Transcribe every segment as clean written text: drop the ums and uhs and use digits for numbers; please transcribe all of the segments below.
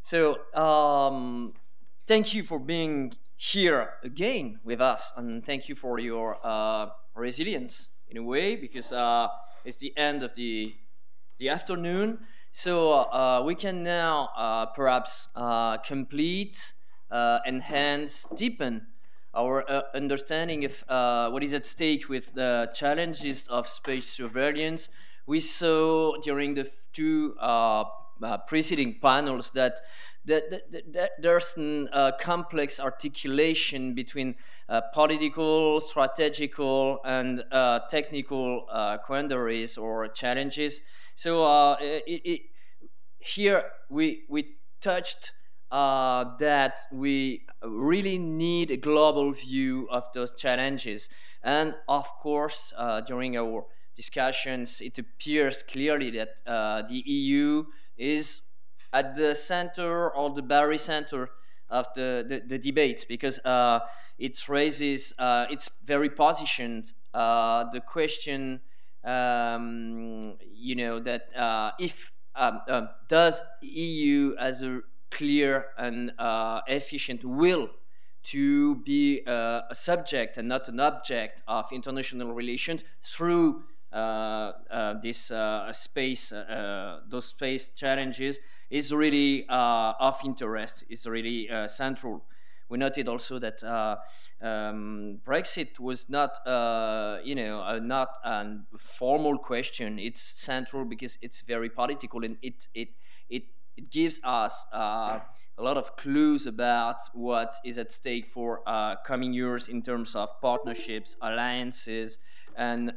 So, thank you for being here again with us, and thank you for your resilience in a way, because it's the end of the afternoon. So we can now perhaps complete, enhance, deepen our understanding of what is at stake with the challenges of space surveillance. We saw during the two preceding panels that there's a complex articulation between political, strategical, and technical quandaries or challenges. So here we touched that we really need a global view of those challenges. And of course, during our discussions, it appears clearly that the EU is at the center or the very center of the debates, because it raises, it's very positioned, the question, that if does EU as a clear and efficient will to be a subject and not an object of international relations through this space, those space challenges, is really of interest, is really central. We noted also that Brexit was not, not a formal question. It's central because it's very political, and it gives us a lot of clues about what is at stake for coming years in terms of partnerships, alliances, and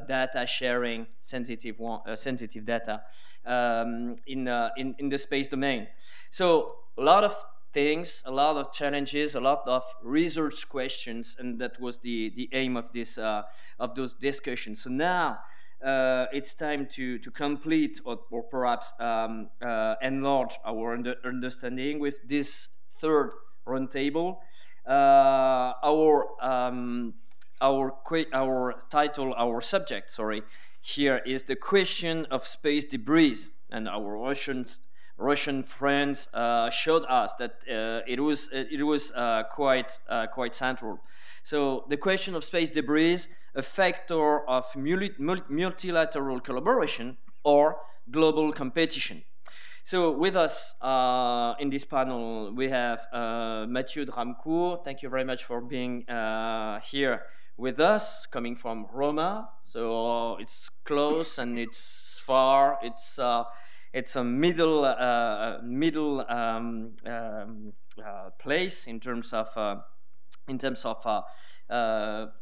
data sharing, sensitive data in the space domain. So a lot of things, a lot of challenges, a lot of research questions, and that was the aim of this of those discussions. So now it's time to complete or perhaps enlarge our understanding with this third roundtable. Our title, our subject, here is the question of space debris, and our Russian friends showed us that it was quite central. So the question of space debris, a factor of multilateral collaboration or global competition. So with us in this panel, we have Mathieu de Ramecourt. Thank you very much for being here with us, coming from Roma. So it's close and it's far. It's a middle place in terms of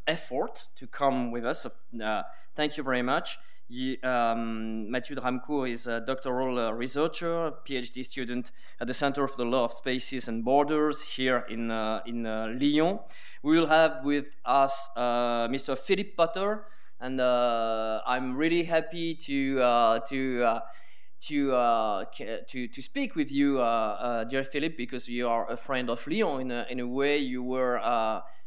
effort to come with us. Thank you very much. Mathieu de Ramecourt is a doctoral researcher, PhD student at the Center for the Law of Spaces and Borders here in Lyon. We will have with us Mr. Philippe Potter, and I'm really happy to speak with you, dear Philippe, because you are a friend of Lyon. In a way, you were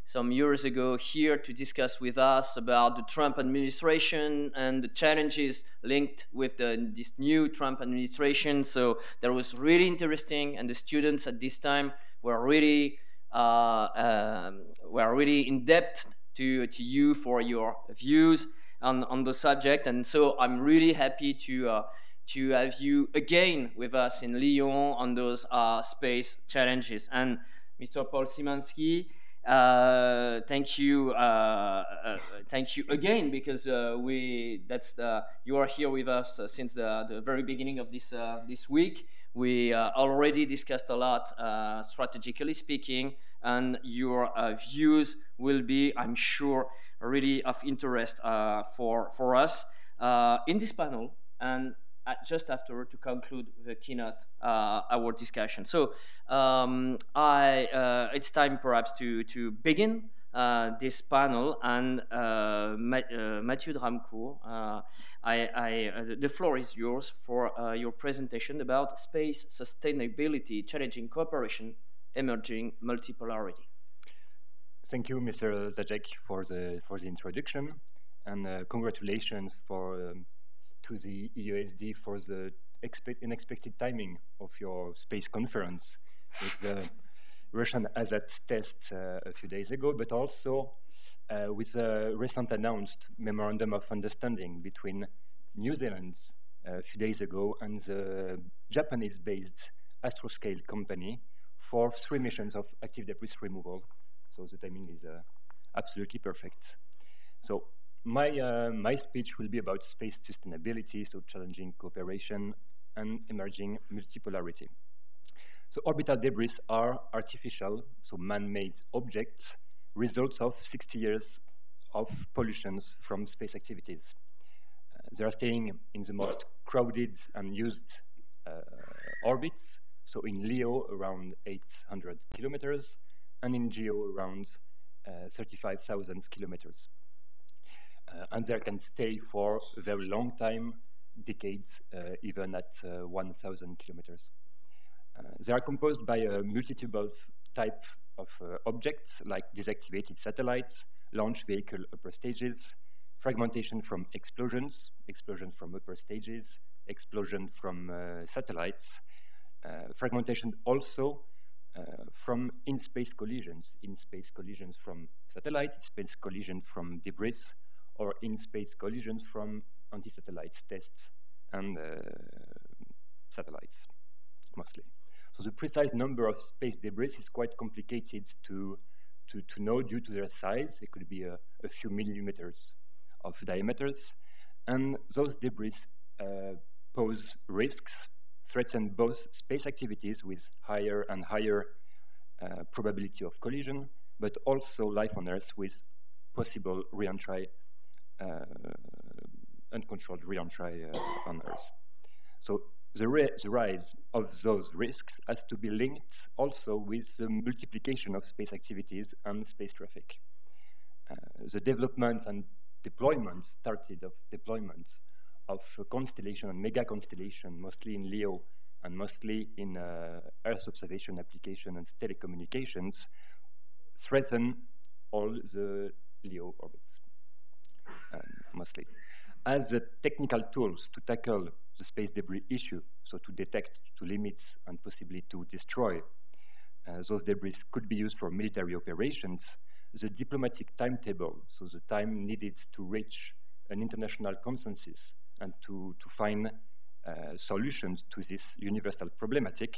some years ago here to discuss with us about the Trump administration and the challenges linked with this new Trump administration. So that was really interesting, and the students at this time were really in depth to you for your views on the subject. And so I'm really happy to have you again with us in Lyon on those space challenges. And Mr. Paul Szymanski, thank you again, because you are here with us since the very beginning of this week. We already discussed a lot, strategically speaking, and your views will be, I'm sure, really of interest for us in this panel, and just after, to conclude the keynote, our discussion. So it's time perhaps to begin this panel, and Mathieu de Ramecourt, the floor is yours for your presentation about space sustainability, challenging cooperation, emerging multipolarity. Thank you, Mr. Zajac, for the introduction, and congratulations to the EUSD for the unexpected timing of your space conference with the Russian ASAT test a few days ago, but also with a recent announced memorandum of understanding between New Zealand a few days ago and the Japanese-based Astroscale company for 3 missions of active debris removal. So the timing is absolutely perfect. So my speech will be about space sustainability, so challenging cooperation and emerging multipolarity. So orbital debris are artificial, so man-made objects, results of 60 years of pollutions from space activities. They are staying in the most crowded and used orbits, so in Leo around 800 kilometers, and in Geo around 35,000 kilometers. And they can stay for a very long time, decades, even at 1,000 kilometers. They are composed by a multitude of type of objects like desactivated satellites, launch vehicle upper stages, fragmentation from explosions, explosion from upper stages, explosion from satellites, fragmentation also from in-space collisions from satellites, in-space collision from debris, or in-space collisions from anti-satellite tests and satellites, mostly. So the precise number of space debris is quite complicated to know due to their size. It could be a few millimeters of diameters, and those debris pose risks, threaten both space activities with higher and higher probability of collision, but also life on Earth with possible re-entry, uncontrolled re-entry on Earth. So the rise of those risks has to be linked also with the multiplication of space activities and space traffic. The development and deployment started of deployments of constellation and mega constellation, mostly in Leo and mostly in Earth observation application and telecommunications, threaten all the Leo orbits, mostly. As the technical tools to tackle the space debris issue, so to detect, to limit, and possibly to destroy those debris could be used for military operations, the diplomatic timetable, so the time needed to reach an international consensus and to find solutions to this universal problematic,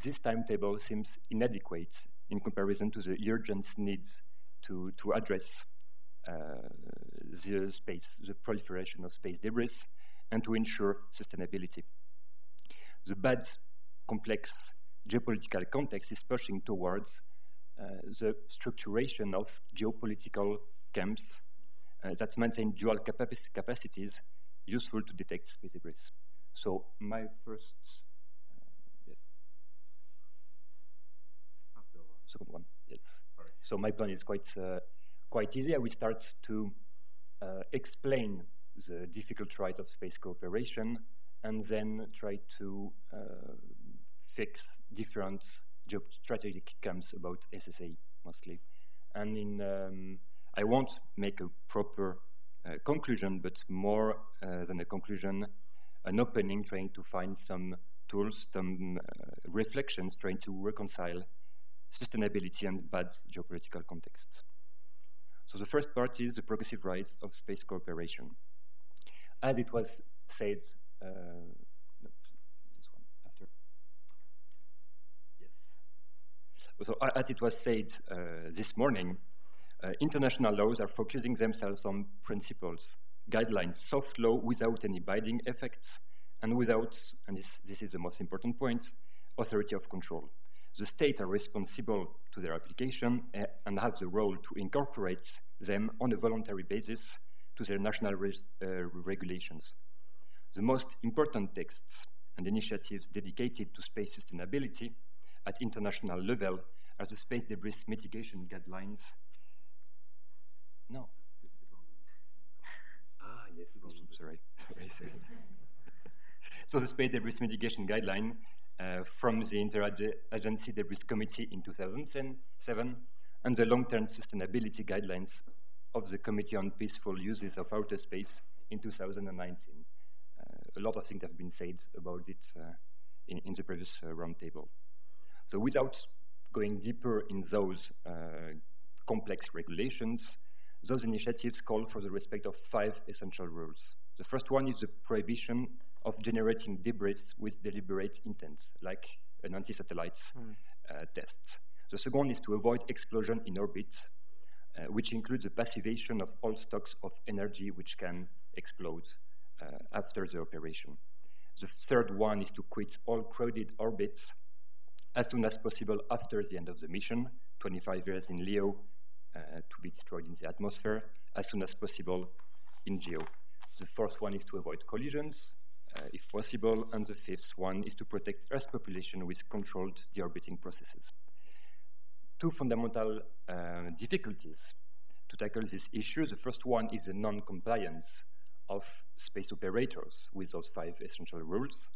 this timetable seems inadequate in comparison to the urgent needs to address the proliferation of space debris and to ensure sustainability. The bad, complex geopolitical context is pushing towards the structuration of geopolitical camps that maintain dual capacities useful to detect space debris. So my first, yes. Second one, yes. Sorry. So my plan is quite easy. I will start to explain the difficult rise of space cooperation and then try to fix different geostrategic camps about SSA mostly. And I won't make a proper conclusion, but more than a conclusion, an opening, trying to find some tools, some reflections, trying to reconcile sustainability and bad geopolitical contexts. So the first part is the progressive rise of space cooperation. As it was said, no, this one after. Yes. So as it was said this morning, international laws are focusing themselves on principles, guidelines, soft law without any binding effects, and without, and this is the most important point, authority of control. The states are responsible to their application and have the role to incorporate them on a voluntary basis to their national regulations. The most important texts and initiatives dedicated to space sustainability at international level are the Space Debris Mitigation Guidelines. No. Yes. Sorry. So the Space Debris Mitigation Guideline from the Interagency Debris Committee in 2007 and the Long-Term Sustainability Guidelines of the Committee on Peaceful Uses of Outer Space in 2019. a lot of things have been said about it in the previous roundtable. So without going deeper in those complex regulations, those initiatives call for the respect of 5 essential rules. The first one is the prohibition of generating debris with deliberate intent, like an anti-satellite test. The second is to avoid explosion in orbit, which includes the passivation of all stocks of energy which can explode after the operation. The third one is to quit all crowded orbits as soon as possible after the end of the mission, 25 years in LEO, to be destroyed in the atmosphere, as soon as possible in GEO. The fourth one is to avoid collisions, if possible, and the fifth one is to protect Earth's population with controlled deorbiting processes. Two fundamental difficulties to tackle this issue. The first one is the non-compliance of space operators with those 5 essential rules.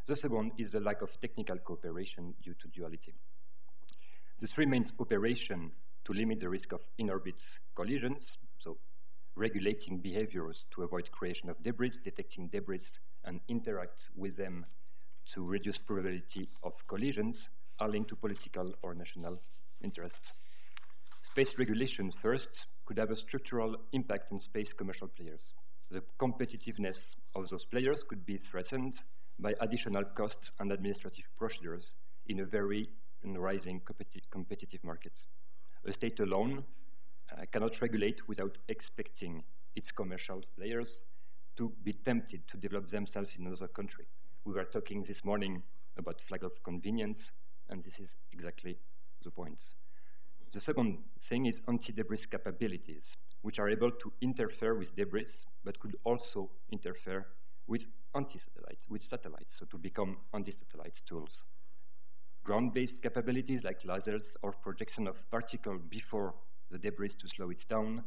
The second is the lack of technical cooperation due to duality. The three means operation to limit the risk of in-orbit collisions, so regulating behaviors to avoid creation of debris, detecting debris, and interact with them to reduce probability of collisions are linked to political or national interests. Space regulation, first, could have a structural impact on space commercial players. The competitiveness of those players could be threatened by additional costs and administrative procedures in a very rising competitive market. A state alone cannot regulate without expecting its commercial players to be tempted to develop themselves in another country. We were talking this morning about flag of convenience, and this is exactly the point. The second thing is anti-debris capabilities, which are able to interfere with debris, but could also interfere with anti-satellites, with satellites, so to become anti-satellite tools. Ground-based capabilities like lasers or projection of particles before the debris to slow it down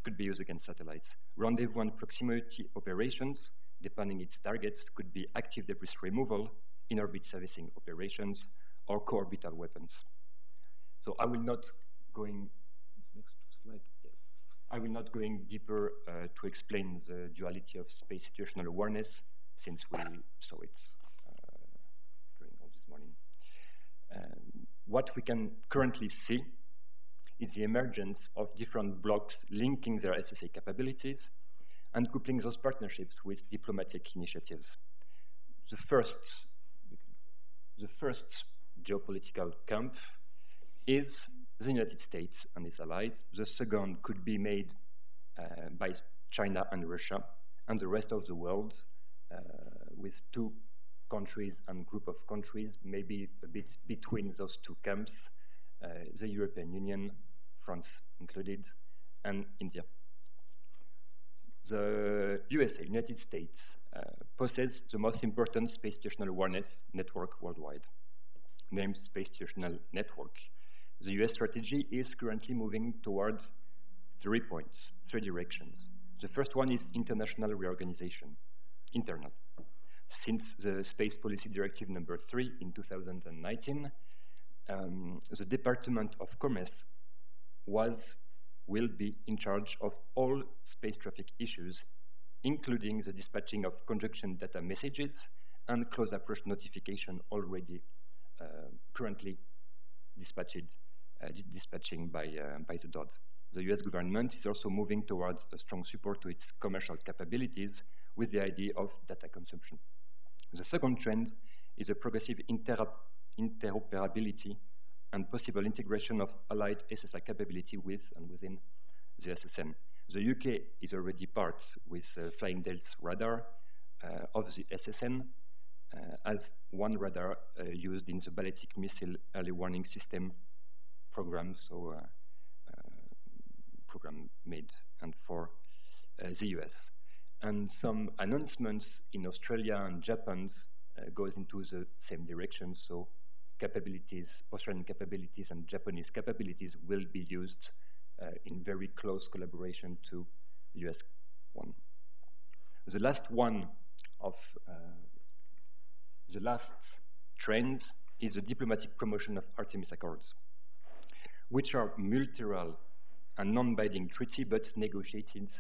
could be used against satellites. Rendezvous and proximity operations, depending its targets, could be active debris removal, in-orbit servicing operations, or co-orbital weapons. So I will not going, next slide, yes. I will not going deeper to explain the duality of space situational awareness, since we saw it during all this morning. What we can currently see is the emergence of different blocks linking their SSA capabilities and coupling those partnerships with diplomatic initiatives. The first geopolitical camp is the United States and its allies. The second could be made by China and Russia, and the rest of the world with 2 countries and group of countries, maybe a bit between those 2 camps, the European Union, France included, and India. The USA, United States, possesses the most important space situational awareness network worldwide, named Space Situational Network. The US strategy is currently moving towards 3 points, 3 directions. The first one is international reorganization, internal. Since the Space Policy Directive number 3 in 2019, the Department of Commerce will be in charge of all space traffic issues, including the dispatching of conjunction data messages and close approach notification already currently dispatching by the DOD. The US government is also moving towards a strong support to its commercial capabilities with the idea of data consumption. The second trend is a progressive interoperability and possible integration of allied SSI capability with and within the SSN. The UK is already part with Flying Del's radar of the SSN as one radar used in the ballistic missile early warning system program, so program made and for the US. And some announcements in Australia and Japan goes into the same direction, so capabilities, Australian capabilities and Japanese capabilities will be used in very close collaboration to US one. The last one of the last trend is the diplomatic promotion of Artemis Accords, which are multilateral and non-binding treaty, but negotiated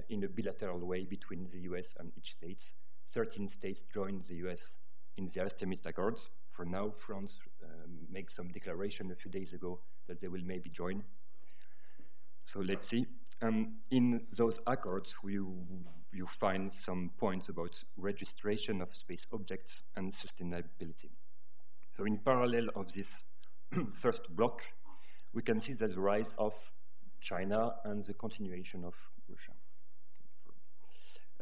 in a bilateral way between the US and each state 13 states joined the US in the Artemis Accords. For now, France made some declaration a few days ago that they will maybe join. So let's see. In those accords, you find some points about registration of space objects and sustainability. So in parallel of this first block, we can see that the rise of China and the continuation of Russia.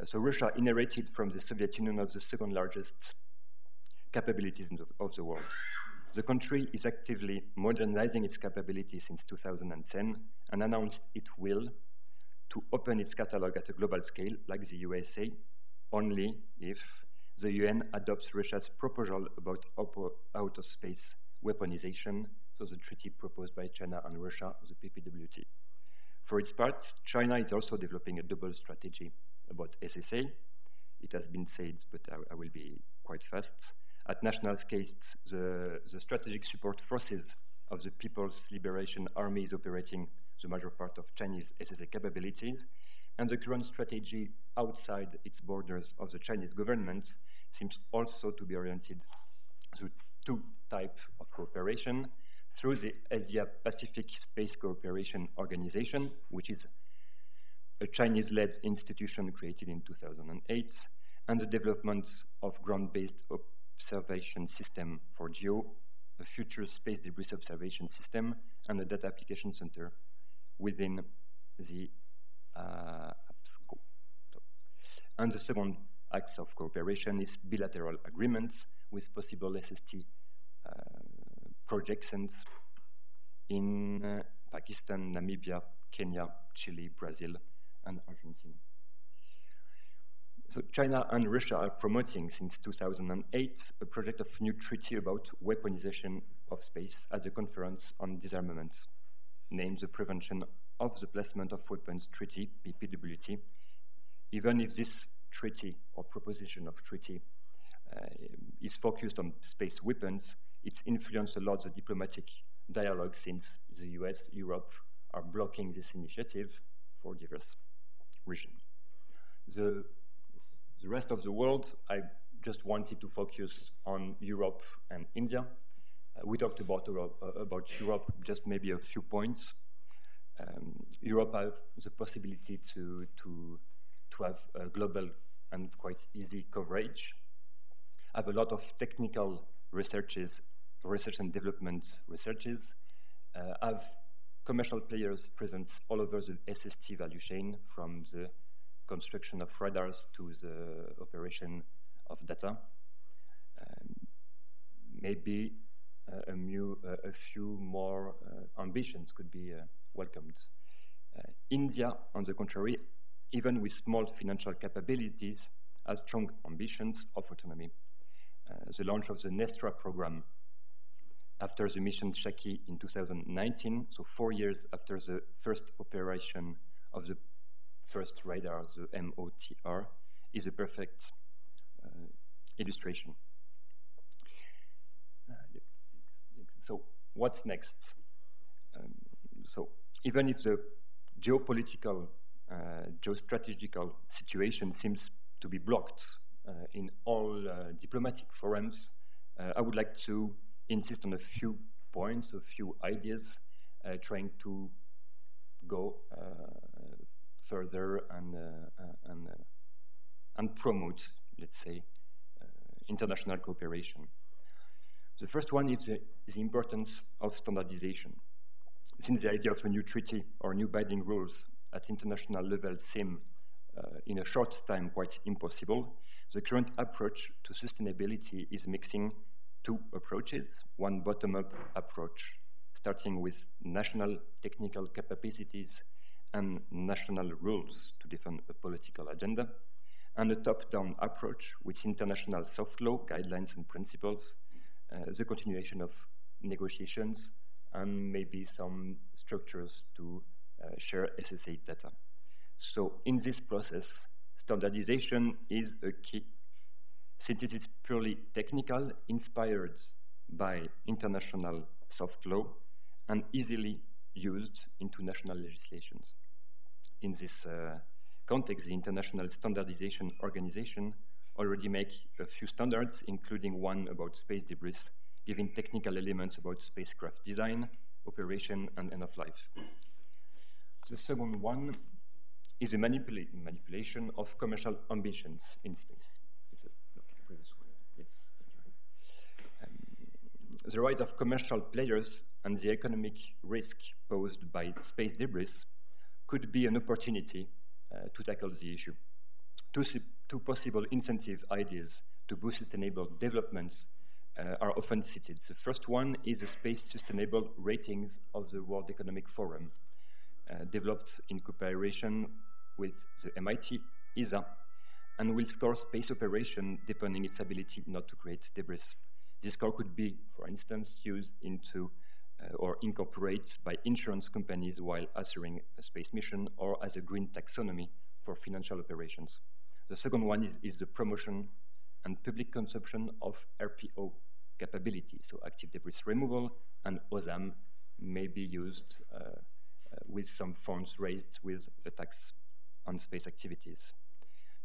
So Russia inherited from the Soviet Union of the second largest capabilities of the world. The country is actively modernizing its capabilities since 2010 and announced it will to open its catalog at a global scale, like the USA, only if the UN adopts Russia's proposal about outer space weaponization, so the treaty proposed by China and Russia, the PPWT. For its part, China is also developing a double strategy about SSA. It has been said, but I will be quite fast. At national scale, the strategic support forces of the People's Liberation Army is operating the major part of Chinese SSA capabilities, and the current strategy outside its borders of the Chinese government seems also to be oriented to two types of cooperation through the Asia-Pacific Space Cooperation Organization, which is a Chinese-led institution created in 2008, and the development of ground-based observation system for GEO, a future space debris observation system, and a data application center within the APSCO. And the second axe of cooperation is bilateral agreements with possible SST projections in Pakistan, Namibia, Kenya, Chile, Brazil, and Argentina. So China and Russia are promoting since 2008 a project of new treaty about weaponization of space at the Conference on Disarmament, named the Prevention of the Placement of Weapons Treaty, PPWT. Even if this treaty or proposition of treaty is focused on space weapons, it's influenced a lot the diplomatic dialogue since the US, Europe are blocking this initiative for diverse reasons. The rest of the world, I just wanted to focus on Europe and India. We talked about Europe, just maybe a few points. Europe have the possibility to have a global and quite easy coverage, have a lot of technical research and development researches, have commercial players present all over the SST value chain, from the construction of radars to the operation of data. Maybe a few more ambitions could be welcomed. India, on the contrary, even with small financial capabilities, has strong ambitions of autonomy. The launch of the Nestra program after the mission Shaki in 2019, so 4 years after the first operation of the first radar, the MOTR, is a perfect illustration. So what's next? So even if the geopolitical, geostrategical situation seems to be blocked in all diplomatic forums, I would like to insist on a few points, a few ideas, trying to go further and promote, let's say, international cooperation. The first one is the importance of standardization. Since the idea of a new treaty or new binding rules at international level seem in a short time quite impossible, the current approach to sustainability is mixing two approaches, one bottom-up approach, starting with national technical capabilities and national rules to define a political agenda, and a top-down approach with international soft law, guidelines and principles, the continuation of negotiations, and maybe some structures to share SSA data. So in this process, standardization is a key, since it is purely technical, inspired by international soft law, and easily used into national legislations. In this context, the International Standardization Organization already make a few standards, including one about space debris, giving technical elements about spacecraft design, operation, and end of life. The second one is the manipulation of commercial ambitions in space. Yes. The rise of commercial players and the economic risk posed by space debris could be an opportunity to tackle the issue. Two possible incentive ideas to boost sustainable developments are often cited. The first one is the Space Sustainable Ratings of the World Economic Forum, developed in cooperation with the MIT, ESA, and will score space operation depending its ability not to create debris. This score could be, for instance, used into or incorporated by insurance companies while answering a space mission, or as a green taxonomy for financial operations. The second one is the promotion and public consumption of RPO capability, so active debris removal, and OSAM may be used with some funds raised with a tax on space activities.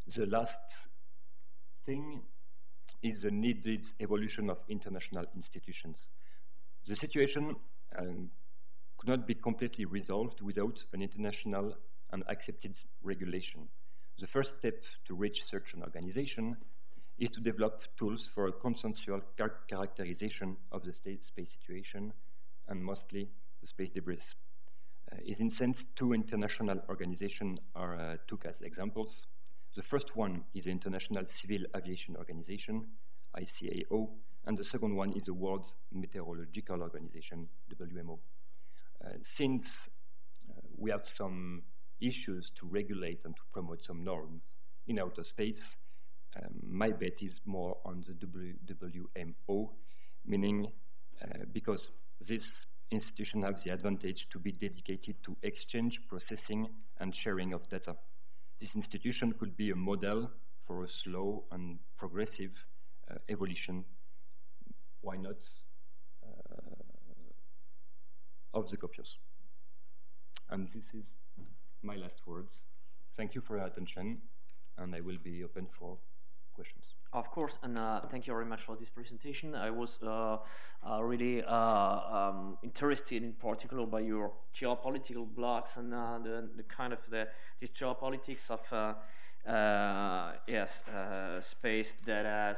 The last thing is the needed evolution of international institutions. The situation could not be completely resolved without an international and accepted regulation. The first step to reach such an organization is to develop tools for a consensual characterization of the space situation, and mostly the space debris. In sense, two international organizations are took as examples. The first one is the International Civil Aviation Organization, ICAO, and the second one is the World Meteorological Organization, WMO. Since we have some issues to regulate and to promote some norms in outer space, my bet is more on the WMO, meaning because this institution has the advantage to be dedicated to exchange, processing, and sharing of data. This institution could be a model for a slow and progressive evolution, why not, of the COPIOS. And this is my last words. Thank you for your attention, and I will be open for questions. Of course, and thank you very much for this presentation. I was really interested in particular by your geopolitical blocks and the kind of this geopolitics of space data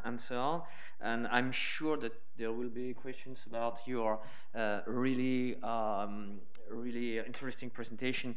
and so on. And I'm sure that there will be questions about your really interesting presentation.